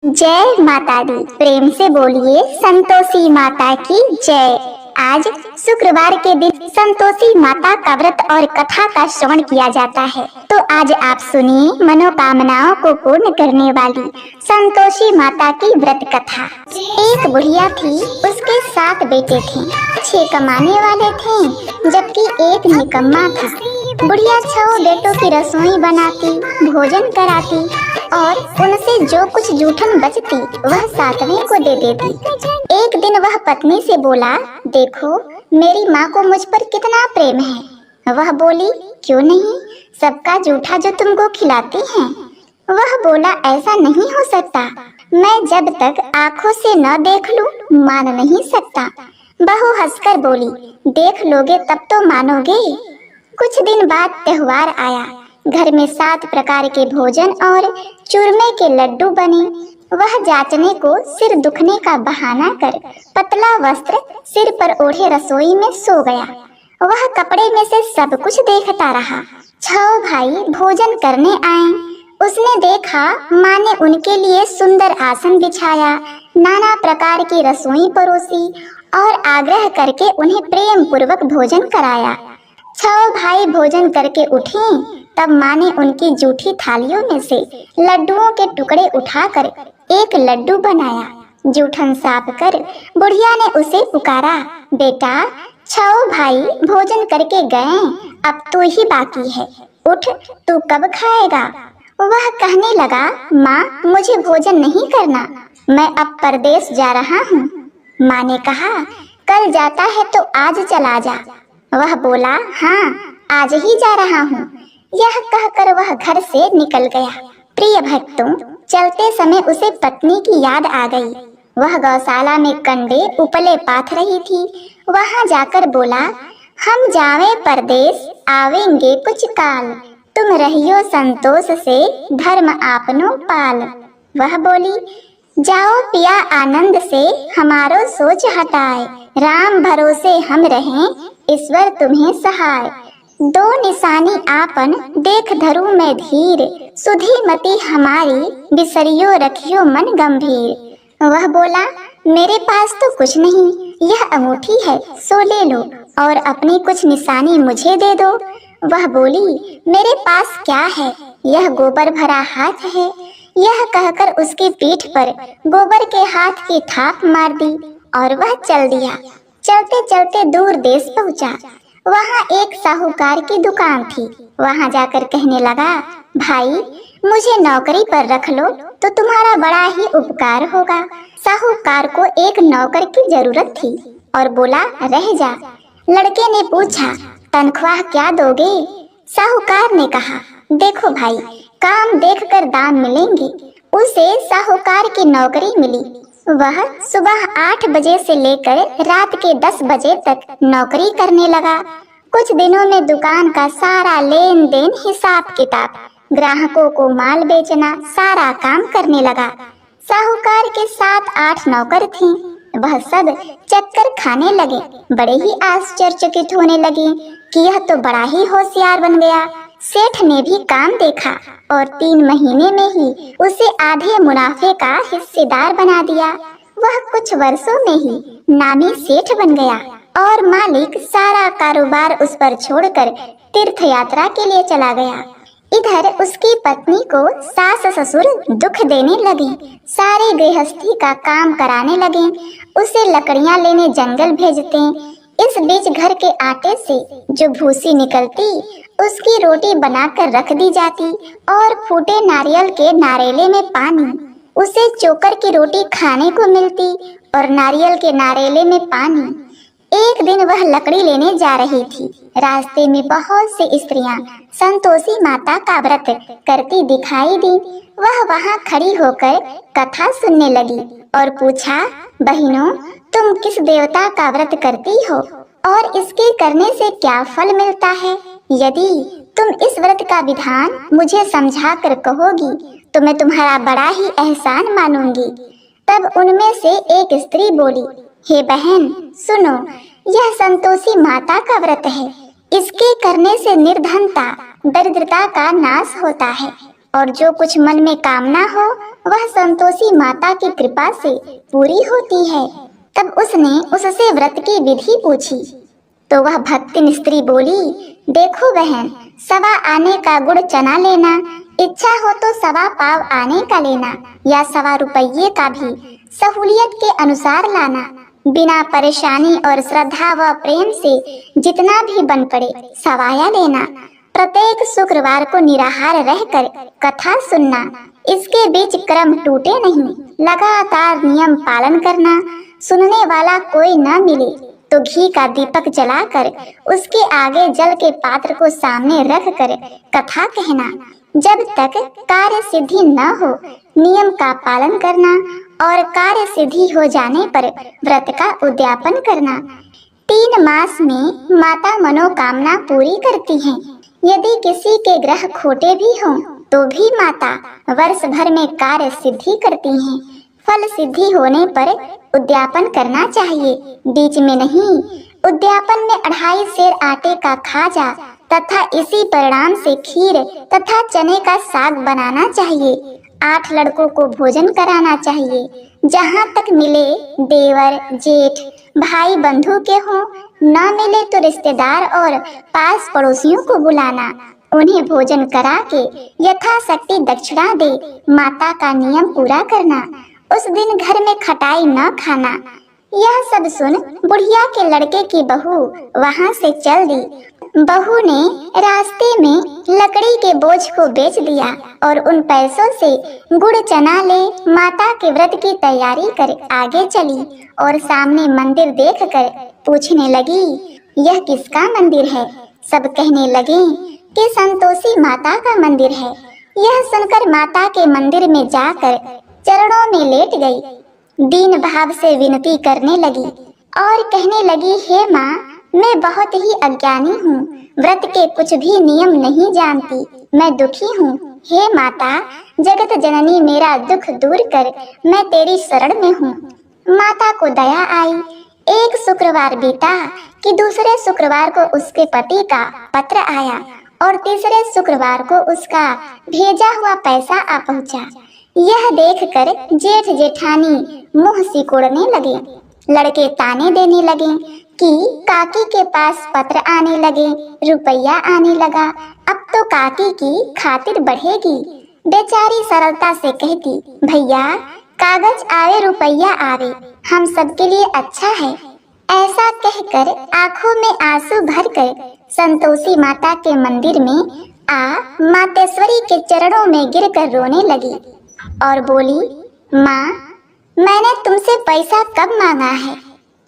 जय माता दी। प्रेम से बोलिए संतोषी माता की जय। आज शुक्रवार के दिन संतोषी माता का व्रत और कथा का श्रवण किया जाता है। तो आज आप सुनिए मनोकामनाओं को पूर्ण करने वाली संतोषी माता की व्रत कथा। एक बुढ़िया थी, उसके 7 बेटे थे। 6 कमाने वाले थे जबकि एक निकम्मा था। बुढ़िया 6 बेटों की रसोई बनाती, भोजन कराती और उनसे जो कुछ जूठन बचती वह 7वें को दे देती। एक दिन वह पत्नी से बोला, देखो मेरी माँ को मुझ पर कितना प्रेम है। वह बोली, क्यों नहीं, सबका जूठा जो तुमको खिलाती हैं। वह बोला, ऐसा नहीं हो सकता, मैं जब तक आँखों से न देख लूं मान नहीं सकता। बहू हंसकर बोली, देख लोगे तब तो मानोगे। कुछ दिन बाद त्योहार आया। घर में 7 प्रकार के भोजन और चूरमे के लड्डू बने। वह जांचने को सिर दुखने का बहाना कर पतला वस्त्र सिर पर ओढ़े रसोई में सो गया। वह कपड़े में से सब कुछ देखता रहा। 6 भाई भोजन करने आए। उसने देखा माँ ने उनके लिए सुंदर आसन बिछाया, नाना प्रकार की रसोई परोसी और आग्रह करके उन्हें प्रेम पूर्वक भोजन कराया। 6 भाई भोजन करके उठे तब माँ ने उनकी जूठी थालियों में से लड्डुओं के टुकड़े उठाकर एक लड्डू बनाया। जूठन साफ कर बुढ़िया ने उसे पुकारा, बेटा 6 भाई भोजन करके गए, अब तू ही बाकी है, उठ, तू कब खाएगा। वह कहने लगा, माँ मुझे भोजन नहीं करना, मैं अब परदेश जा रहा हूँ। माँ ने कहा, कल जाता है तो आज चला जा। वह बोला, हाँ आज ही जा रहा हूँ। यह कहकर वह घर से निकल गया। प्रिय भक्तों, चलते समय उसे पत्नी की याद आ गई। वह गौशाला में कंडे उपले पाथ रही थी। वहां जाकर बोला, हम जावे परदेश, आवेंगे कुछ काल, तुम रहियो संतोष से, धर्म आपनो पाल। वह बोली, जाओ पिया आनंद से, हमारो सोच हटाए, राम भरोसे हम रहें, ईश्वर तुम्हें सहाय। 2 निशानी आपन देख धरू मैं धीर, सुधी मति हमारी, बिसरियो रखियो मन गंभीर। वह बोला, मेरे पास तो कुछ नहीं, यह अंगूठी है सो ले लो और अपनी कुछ निशानी मुझे दे दो। वह बोली, मेरे पास क्या है, यह गोबर भरा हाथ है। यह कहकर उसकी पीठ पर गोबर के हाथ की थाप मार दी और वह चल दिया। चलते चलते दूर देश पहुंचा। वहाँ एक साहूकार की दुकान थी। वहाँ जाकर कहने लगा, भाई मुझे नौकरी पर रख लो तो तुम्हारा बड़ा ही उपकार होगा। साहूकार को एक नौकर की जरूरत थी और बोला, रह जा। लड़के ने पूछा, तनख्वाह क्या दोगे। साहूकार ने कहा, देखो भाई, काम देखकर दाम मिलेंगे। उसे साहूकार की नौकरी मिली। वह सुबह 8 बजे से लेकर रात के 10 बजे तक नौकरी करने लगा। कुछ दिनों में दुकान का सारा लेन देन, हिसाब किताब, ग्राहकों को माल बेचना, सारा काम करने लगा। साहूकार के 7-8 नौकर थे। वह सब चक्कर खाने लगे। बड़े ही आश्चर्यचकित होने लगे कि यह तो बड़ा ही होशियार बन गया। सेठ ने भी काम देखा और 3 महीने में ही उसे आधे मुनाफे का हिस्सेदार बना दिया। वह कुछ वर्षों में ही नामी सेठ बन गया और मालिक सारा कारोबार उस पर छोड़कर तीर्थ यात्रा के लिए चला गया। इधर उसकी पत्नी को सास ससुर दुख देने लगे, सारे गृहस्थी का काम कराने लगे, उसे लकड़ियां लेने जंगल भेजते। इस बीच घर के आटे से जो भूसी निकलती उसकी रोटी बनाकर रख दी जाती और फूटे नारियल के नारेले में पानी। उसे चोकर की रोटी खाने को मिलती और नारियल के नारेले में पानी। एक दिन वह लकड़ी लेने जा रही थी। रास्ते में बहुत सी स्त्रियां संतोषी माता का व्रत करती दिखाई दी। वह वहां खड़ी होकर कथा सुनने लगी और पूछा, बहनों तुम किस देवता का व्रत करती हो और इसके करने से क्या फल मिलता है। यदि तुम इस व्रत का विधान मुझे समझा कर कहोगी तो मैं तुम्हारा बड़ा ही एहसान मानूंगी। तब उनमें से एक स्त्री बोली, हे बहन सुनो, यह संतोषी माता का व्रत है। इसके करने से निर्धनता, दरिद्रता का नाश होता है और जो कुछ मन में कामना हो वह संतोषी माता की कृपा से पूरी होती है। तब उसने उससे व्रत की विधि पूछी तो वह भक्तिन स्त्री बोली, देखो बहन, सवा आने का गुड़ चना लेना, इच्छा हो तो सवा पाव आने का लेना या सवा रुपये का भी सहूलियत के अनुसार लाना। बिना परेशानी और श्रद्धा व प्रेम से जितना भी बन पड़े सवाया लेना। प्रत्येक शुक्रवार को निराहार रहकर कथा सुनना। इसके बीच क्रम टूटे नहीं, लगातार नियम पालन करना। सुनने वाला कोई न मिले तो घी का दीपक जलाकर उसके आगे जल के पात्र को सामने रख कर कथा कहना। जब तक कार्य सिद्धि न हो नियम का पालन करना और कार्य सिद्धि हो जाने पर व्रत का उद्यापन करना। 3 मास में माता मनोकामना पूरी करती हैं। यदि किसी के ग्रह खोटे भी हों तो भी माता वर्ष भर में कार्य सिद्धि करती हैं। फल सिद्धि होने पर उद्यापन करना चाहिए, बीच में नहीं। उद्यापन में 2.5 सेर आटे का खाजा तथा इसी परिणाम से खीर तथा चने का साग बनाना चाहिए। 8 लड़कों को भोजन कराना चाहिए। जहाँ तक मिले देवर जेठ भाई बंधु के हों, न मिले तो रिश्तेदार और पास पड़ोसियों को बुलाना। उन्हें भोजन करा के यथाशक्ति दक्षिणा दे माता का नियम पूरा करना। उस दिन घर में खटाई न खाना। यह सब सुन बुढ़िया के लड़के की बहू वहां से चल दी। बहू ने रास्ते में लकड़ी के बोझ को बेच दिया और उन पैसों से गुड़ चना ले माता के व्रत की तैयारी कर आगे चली और सामने मंदिर देखकर पूछने लगी, यह किसका मंदिर है? सब कहने लगे कि संतोषी माता का मंदिर है। यह सुनकर माता के मंदिर में जाकर चरणों में लेट गई। दीन भाव से विनती करने लगी और कहने लगी, हे माँ, मैं बहुत ही अज्ञानी हूँ, व्रत के कुछ भी नियम नहीं जानती, मैं दुखी हूँ। हे माता, जगत जननी मेरा दुख दूर कर, मैं तेरी शरण में हूँ। माता को दया आई। एक शुक्रवार बीता कि दूसरे शुक्रवार को उसके पति का पत्र आया और तीसरे शुक्रवार को उसका भेजा हुआ पैसा आ पहुँचा। यह देखकर जेठ जेठानी मुंह सिकोड़ने लगे। लड़के ताने देने लगे कि काकी के पास पत्र आने लगे, रुपया आने लगा, अब तो काकी की खातिर बढ़ेगी। बेचारी सरलता से कहती, भैया, कागज आवे रुपया आवे, हम सबके लिए अच्छा है। ऐसा कहकर आंखों में आंसू भरकर संतोषी माता के मंदिर में आ मातेश्वरी के चरणों में गिरकर रोने लगी और बोली, माँ, मैंने तुमसे पैसा कब मांगा है?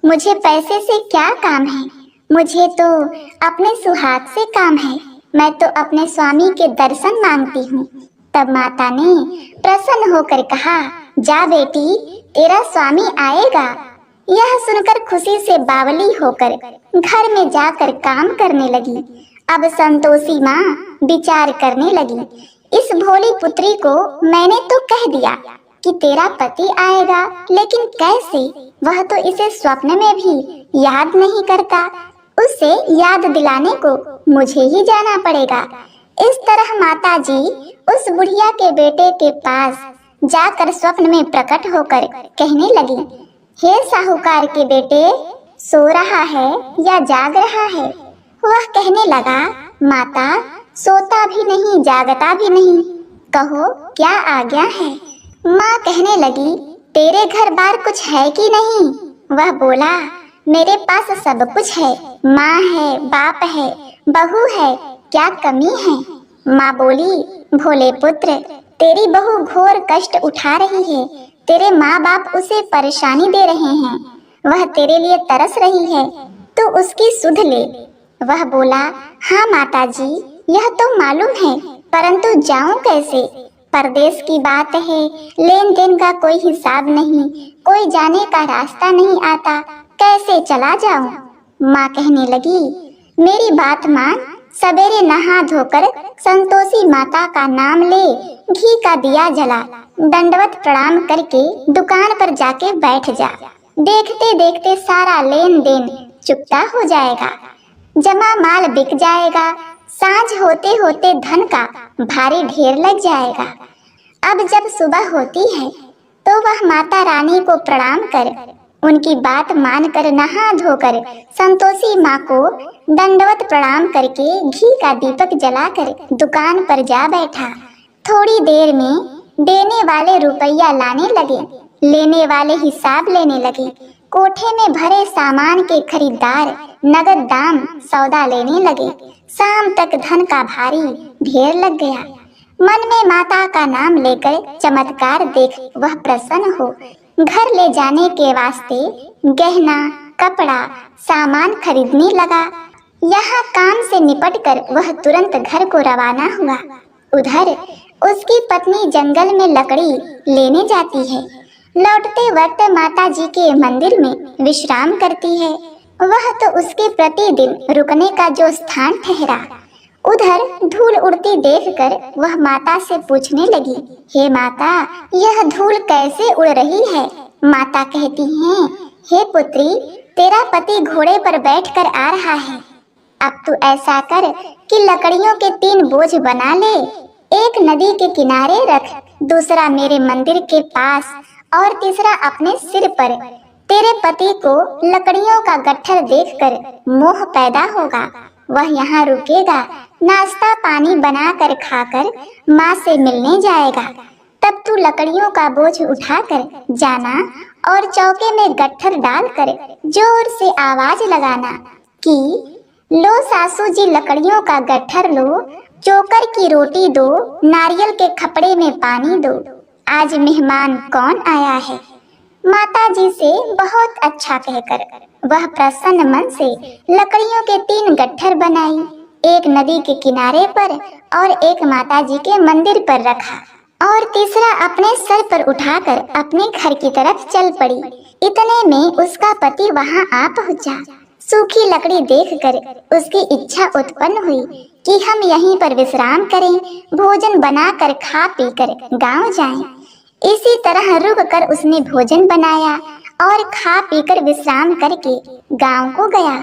मुझे पैसे से क्या काम है? मुझे तो अपने सुहाग से काम है। मैं तो अपने स्वामी के दर्शन मांगती हूँ। तब माता ने प्रसन्न होकर कहा, जा बेटी, तेरा स्वामी आएगा। यह सुनकर खुशी से बावली होकर घर में जाकर काम करने लगी। अब संतोषी माँ विचार करने लगी, इस भोली पुत्री को मैंने तो कह दिया कि तेरा पति आएगा, लेकिन कैसे? वह तो इसे स्वप्न में भी याद नहीं करता। उसे याद दिलाने को मुझे ही जाना पड़ेगा। इस तरह माता जी उस बुढ़िया के बेटे के पास जाकर स्वप्न में प्रकट होकर कहने लगी, हे साहूकार के बेटे, सो रहा है या जाग रहा है? वह कहने लगा, माता, सोता भी नहीं जागता भी नहीं, कहो क्या आज्ञा है? माँ कहने लगी, तेरे घर बार कुछ है कि नहीं? वह बोला, मेरे पास सब कुछ है, माँ है, बाप है, बहू है, क्या कमी है? माँ बोली, भोले पुत्र, तेरी बहू घोर कष्ट उठा रही है, तेरे माँ बाप उसे परेशानी दे रहे हैं, वह तेरे लिए तरस रही है, तो उसकी सुध ले। वह बोला, हाँ माता जी, यह तो मालूम है, परंतु जाऊं कैसे? परदेश की बात है, लेन देन का कोई हिसाब नहीं, कोई जाने का रास्ता नहीं आता, कैसे चला जाऊं? माँ कहने लगी, मेरी बात मान, सवेरे नहा धोकर संतोषी माता का नाम ले, घी का दिया जला, दंडवत प्रणाम करके दुकान पर जाके बैठ जा। देखते देखते सारा लेन देन चुकता हो जाएगा, जमा माल बिक जाएगा, सांझ होते होते धन का भारी ढेर लग जाएगा। अब जब सुबह होती है तो वह माता रानी को प्रणाम कर उनकी बात मानकर नहा धोकर संतोषी माँ को दंडवत प्रणाम करके घी का दीपक जलाकर दुकान पर जा बैठा। थोड़ी देर में देने वाले रुपया लाने लगे, लेने वाले हिसाब लेने लगे। कोठे में भरे सामान के खरीदार नगद दाम सौदा लेने लगे। शाम तक धन का भारी ढेर लग गया। मन में माता का नाम लेकर चमत्कार देख वह प्रसन्न हो घर ले जाने के वास्ते गहना कपड़ा सामान खरीदने लगा। यहाँ काम से निपटकर वह तुरंत घर को रवाना हुआ। उधर उसकी पत्नी जंगल में लकड़ी लेने जाती है। लौटते वक्त माता जी के मंदिर में विश्राम करती है। वह तो उसके प्रतिदिन रुकने का जो स्थान ठहरा। उधर धूल उड़ती देखकर वह माता से पूछने लगी, हे माता, यह धूल कैसे उड़ रही है? माता कहती हैं, हे पुत्री, तेरा पति घोड़े पर बैठकर आ रहा है। अब तू ऐसा कर कि लकड़ियों के 3 बोझ बना ले, एक नदी के किनारे रख, दूसरा मेरे मंदिर के पास और तीसरा अपने सिर पर। तेरे पति को लकड़ियों का गट्ठर देखकर मोह पैदा होगा, वह यहाँ रुकेगा, नाश्ता पानी बनाकर खाकर माँ से मिलने जाएगा। तब तू लकड़ियों का बोझ उठाकर जाना और चौके में गट्ठर डालकर जोर से आवाज लगाना कि लो सासू जी लकड़ियों का गट्ठर लो, चोकर की रोटी दो, नारियल के खपड़े में पानी दो, आज मेहमान कौन आया है। माता जी से बहुत अच्छा कहकर वह प्रसन्न मन से लकड़ियों के 3 गट्ठर बनाई, एक नदी के किनारे पर और एक माता जी के मंदिर पर रखा और तीसरा अपने सर पर उठाकर अपने घर की तरफ चल पड़ी। इतने में उसका पति वहां आ पहुंचा। सूखी लकड़ी देखकर उसकी इच्छा उत्पन्न हुई कि हम यहीं पर विश्राम करें, भोजन बनाकर खा पीकर गांव जाएं। इसी तरह रुक कर उसने भोजन बनाया और खा पीकर विश्राम करके गांव को गया।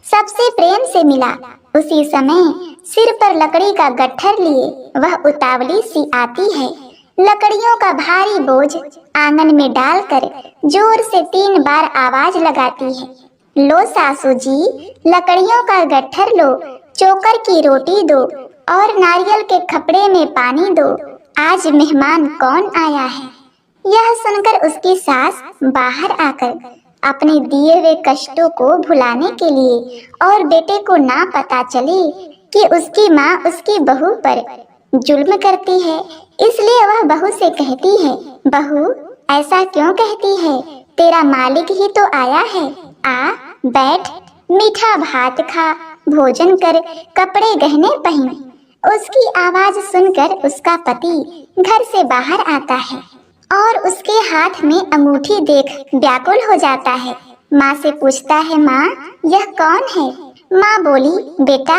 सबसे प्रेम से मिला। उसी समय सिर पर लकड़ी का गट्ठर लिए वह उतावली सी आती है। लकड़ियों का भारी बोझ आंगन में डालकर जोर से 3 बार आवाज लगाती है, लो सासू जी लकड़ियों का गट्ठर लो, चोकर की रोटी दो और नारियल के खपड़े में पानी दो, आज मेहमान कौन आया है। यह सुनकर उसकी सास बाहर आकर अपने दिए हुए कष्टों को भुलाने के लिए और बेटे को ना पता चले कि उसकी माँ उसकी बहू पर जुल्म करती है, इसलिए वह बहू से कहती है, बहू ऐसा क्यों कहती है, तेरा मालिक ही तो आया है, आ बैठ, मीठा भात खा, भोजन कर, कपड़े गहने पहन। उसकी आवाज सुनकर उसका पति घर से बाहर आता है और उसके हाथ में अंगूठी देख व्याकुल हो जाता है। माँ से पूछता है, माँ यह कौन है? माँ बोली, बेटा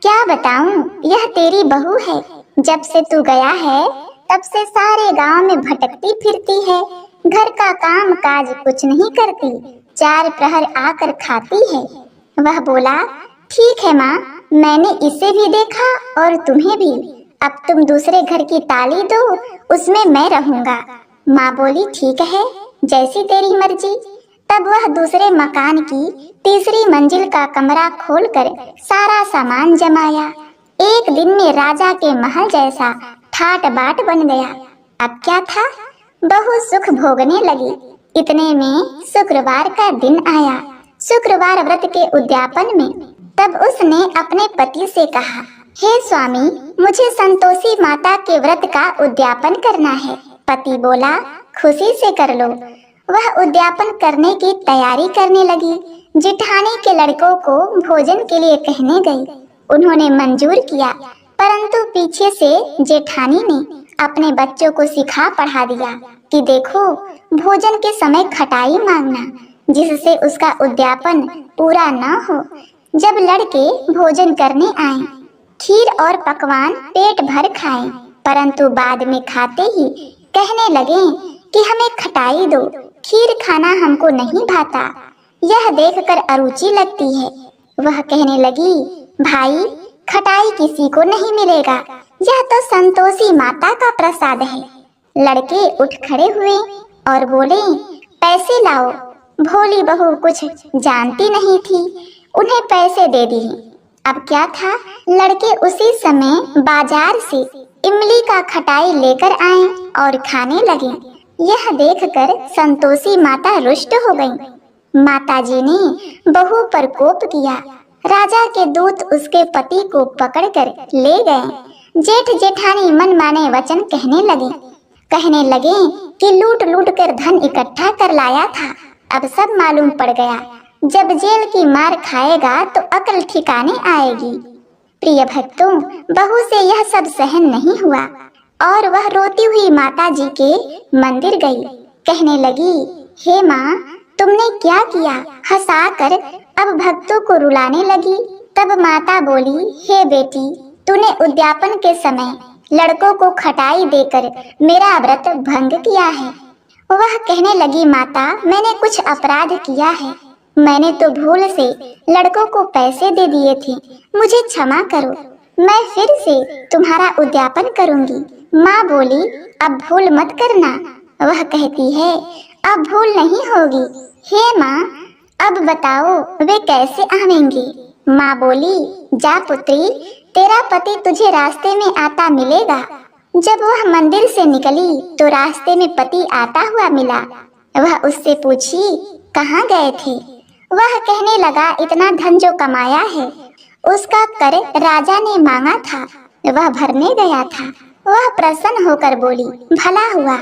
क्या बताऊं, यह तेरी बहू है। जब से तू गया है तब से सारे गांव में भटकती फिरती है, घर का काम काज कुछ नहीं करती, 4 प्रहर आकर खाती है। वह बोला, ठीक है माँ, मैंने इसे भी देखा और तुम्हें भी, अब तुम दूसरे घर की ताली दो, उसमें मैं रहूंगा। माँ बोली, ठीक है, जैसी तेरी मर्जी। तब वह दूसरे मकान की तीसरी मंजिल का कमरा खोलकर सारा सामान जमाया। एक दिन में राजा के महल जैसा ठाट बाट बन गया। अब क्या था, बहू सुख भोगने लगी। इतने में शुक्रवार का दिन आया। शुक्रवार व्रत के उद्यापन में तब उसने अपने पति से कहा, हे स्वामी, मुझे संतोषी माता के व्रत का उद्यापन करना है। पति बोला, खुशी से कर लो। वह उद्यापन करने की तैयारी करने लगी। जिठानी के लड़कों को भोजन के लिए कहने गई। उन्होंने मंजूर किया, परंतु पीछे से जेठानी ने अपने बच्चों को सिखा पढ़ा दिया कि देखो, भोजन के समय खटाई मांगना, जिससे उसका उद्यापन पूरा न हो। जब लड़के भोजन करने आए, खीर और पकवान पेट भर खाएं, परंतु बाद में खाते ही कहने लगे कि हमें खटाई दो, खीर खाना हमको नहीं भाता। यह देखकर अरुचि लगती है। वह कहने लगी, भाई खटाई किसी को नहीं मिलेगा, यह तो संतोषी माता का प्रसाद है। लड़के उठ खड़े हुए और बोले, पैसे लाओ। भोली बहू कुछ जानती नहीं थी, उन्हें पैसे दे दिए। अब क्या था, लड़के उसी समय बाजार से इमली का खटाई लेकर आए और खाने लगे। यह देखकर संतोषी माता रुष्ट हो गईं। माताजी ने बहू पर कोप किया। राजा के दूत उसके पति को पकड़कर ले गए। जेठ जेठानी मन माने वचन कहने लगे कि लूट लूट कर धन इकट्ठा कर लाया था, अब सब मालूम पड़ गया। जब जेल की मार खाएगा तो अकल ठिकाने आएगी। प्रिय भक्तों, बहू से यह सब सहन नहीं हुआ और वह रोती हुई माता जी के मंदिर गई। कहने लगी, हे माँ, तुमने क्या किया? हंसाकर अब भक्तों को रुलाने लगी। तब माता बोली, हे बेटी, तूने उद्यापन के समय लड़कों को खटाई देकर मेरा व्रत भंग किया है। वह कहने लगी, माता, मैंने कुछ अपराध किया है। मैंने तो भूल से लड़कों को पैसे दे दिए थे, मुझे क्षमा करो, मैं फिर से तुम्हारा उद्यापन करूंगी। माँ बोली, अब भूल मत करना। वह कहती है, अब भूल नहीं होगी। हे माँ, अब बताओ वे कैसे आवेंगे? माँ बोली, जा पुत्री, तेरा पति तुझे रास्ते में आता मिलेगा। जब वह मंदिर से निकली तो रास्ते में पति आता हुआ मिला। वह उससे पूछी, कहाँ गए थे? वह कहने लगा, इतना धन जो कमाया है उसका कर राजा ने मांगा था, वह भरने गया था। वह प्रसन्न होकर बोली, भला हुआ,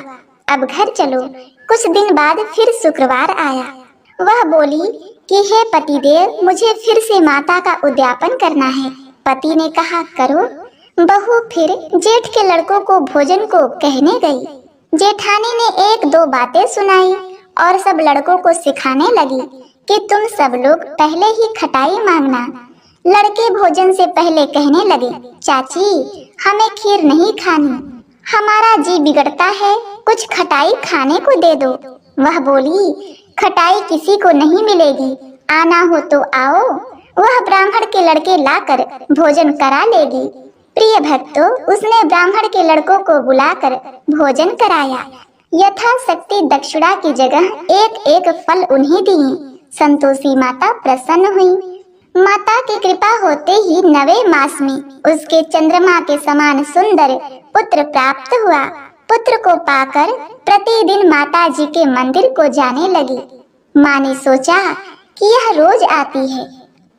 अब घर चलो। कुछ दिन बाद फिर शुक्रवार आया। वह बोली कि हे पतिदेव, मुझे फिर से माता का उद्यापन करना है। पति ने कहा, करो। बहू फिर जेठ के लड़कों को भोजन को कहने गई। जेठानी ने एक दो बातें सुनाई और सब लड़कों को सिखाने लगी कि तुम सब लोग पहले ही खटाई मांगना। लड़के भोजन से पहले कहने लगे, चाची, हमें खीर नहीं खानी, हमारा जी बिगड़ता है, कुछ खटाई खाने को दे दो। वह बोली, खटाई किसी को नहीं मिलेगी, आना हो तो आओ, वह ब्राह्मण के लड़के लाकर भोजन करा लेगी। प्रिय भक्तों, उसने ब्राह्मण के लड़कों को बुलाकर भोजन कराया। यथाशक्ति दक्षिणा की जगह एक एक फल उन्हें दिए। संतोषी माता प्रसन्न हुई। माता की कृपा होते ही 9वें मास में उसके चंद्रमा के समान सुंदर पुत्र प्राप्त हुआ। पुत्र को पाकर प्रतिदिन माता जी के मंदिर को जाने लगी। माँ ने सोचा कि यह रोज आती है,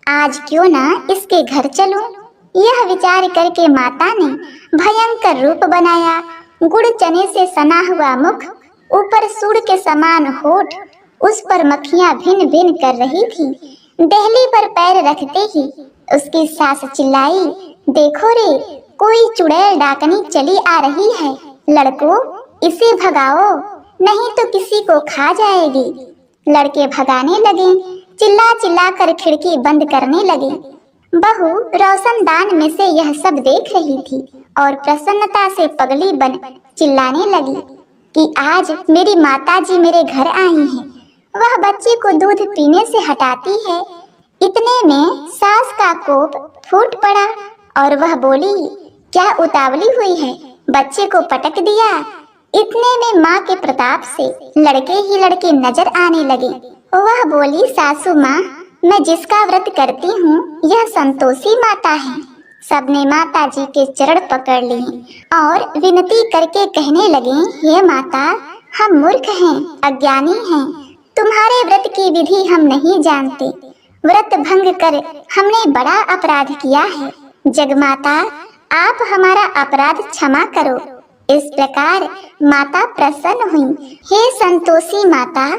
आज क्यों ना इसके घर चलूं। यह विचार करके माता ने भयंकर रूप बनाया। गुड़ चने से सना हुआ मुख, ऊपर सूर के समान होठ, उस पर मक्खियां भिन भिन कर रही थी। देहली पर पैर रखते ही उसकी सास चिल्लाई, देखो रे, कोई चुड़ैल डाकनी चली आ रही है, लड़कों इसे भगाओ, नहीं तो किसी को खा जाएगी। लड़के भगाने लगे, चिल्ला चिल्ला कर खिड़की बंद करने लगे। बहू रोशनदान में से यह सब देख रही थी और प्रसन्नता से पगली बन चिल्लाने लगी कि आज मेरी माताजी मेरे घर आई हैं। वह बच्चे को दूध पीने से हटाती है। इतने में सास का कोप फूट पड़ा और वह बोली, क्या उतावली हुई है, बच्चे को पटक दिया। इतने में माँ के प्रताप से लड़के ही लड़के नजर आने लगे। वह बोली, सासू माँ, मैं जिसका व्रत करती हूँ यह संतोषी माता है। सबने माता जी के चरण पकड़ लिए और विनती करके कहने लगे, हे माता, हम मूर्ख हैं, अज्ञानी हैं, तुम्हारे व्रत की विधि हम नहीं जानते, व्रत भंग कर हमने बड़ा अपराध किया है। जगमाता, आप हमारा अपराध क्षमा करो। इस प्रकार माता प्रसन्न हुई। हे संतोषी माता,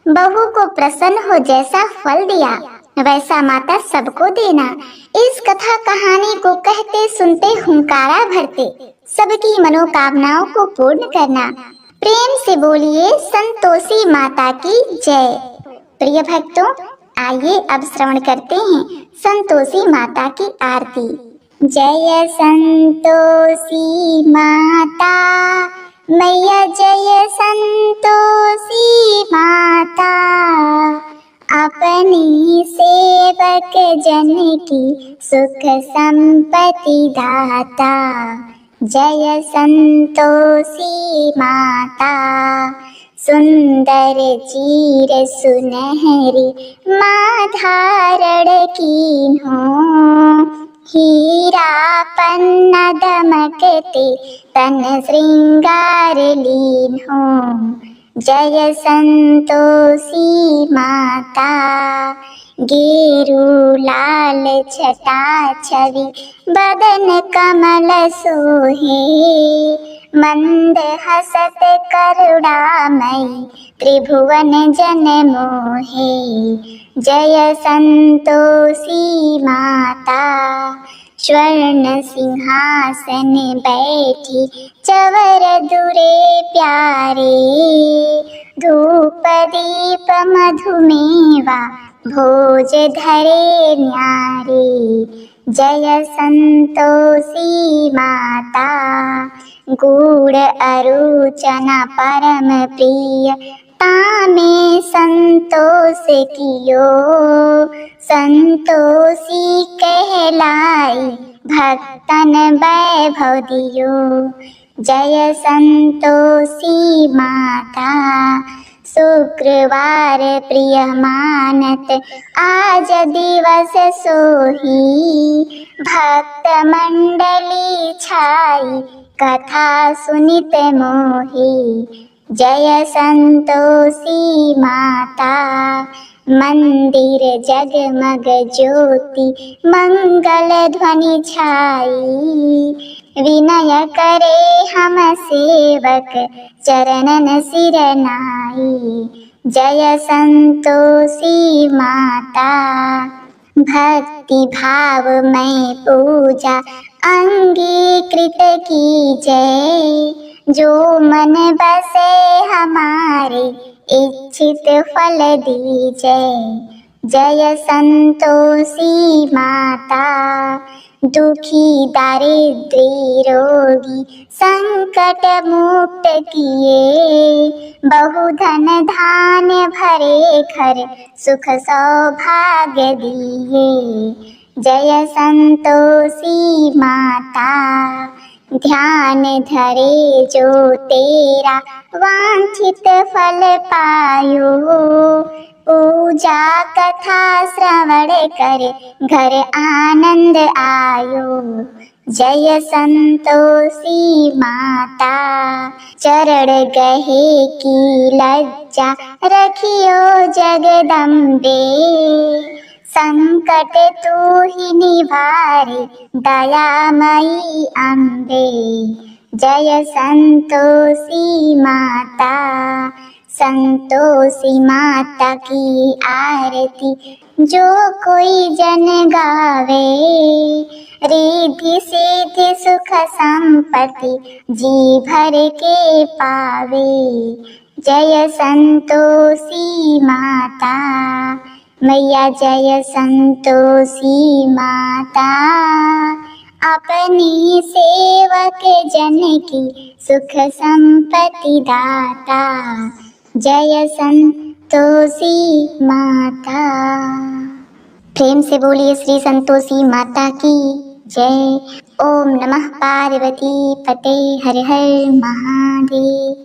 बहू को प्रसन्न हो जैसा फल दिया वैसा माता सबको देना। इस कथा कहानी को कहते सुनते हुंकारा भरते सबकी मनोकामनाओं को पूर्ण करना। प्रेम से बोलिए संतोषी माता की जय। प्रिय भक्तों, आइए अब श्रवण करते हैं संतोषी माता की आरती। जय संतोषी माता मैया, जय संतोषी माता, अपनी सेवक जन की सुख संपत्ति दाता। जय संतोषी माता, सुंदर चीर सुनहरी माँ धारण कीन्हो, हीरा पन्ना दमकते तन श्रृंगार लीन्हो। जय संतोषी माता, गेरू लाल छटा छवि बदन कमल सोहे, मंद हसत करुणामयी त्रिभुवन जन मोहे। जय संतोषी माता, स्वर्ण सिंहासन बैठी चवर दुरे प्यारे, धूप दीप मधुमेवा भोज धरे न्यारे। जय संतोषी माता, गूढ़ अरुचना परम प्रिय तामे संतोष कियो, संतोषी कहलाई भक्तन वैभव दियो। जय संतोषी माता, शुक्रवार प्रिय मानत आज दिवस सोही, भक्त मंडली छाई कथा सुनित मोही। जय संतोषी माता, मंदिर जगमग ज्योति मंगल ध्वनि छाई, विनय करे हम सेवक चरणन सिर नाई। जय संतोषी माता, भक्ति भाव में पूजा अंगीकृत कीजय, जो मन बसे हमारे इच्छित फल दीजय। जय संतोषी माता, दुखी दारिद्री रोगी संकट मुक्त किए, बहुधन धान्य भरे घर सुख सौभाग्य दिए। जय संतोषी माता, ध्यान धरे जो तेरा वांछित फल पायो, पूजा कथा श्रवण करे घर आनंद आयो। जय संतोषी माता, चरण गहे की लज्जा रखियो जगदम्बे, संकट तू ही निवारे दयामयी अम्बे। जय संतोषी माता, संतोषी माता की आरती जो कोई जन गावे, रिद्धि सिद्धि सुख संपत्ति जी भर के पावे। जय संतोषी माता, मैया जय संतोषी माता, अपनी सेवक जन की सुख संपत्ति दाता। जय संतोषी माता। प्रेम से बोलिए श्री संतोषी माता की जय। ओम नमः पार्वती पते हर हर महादेव।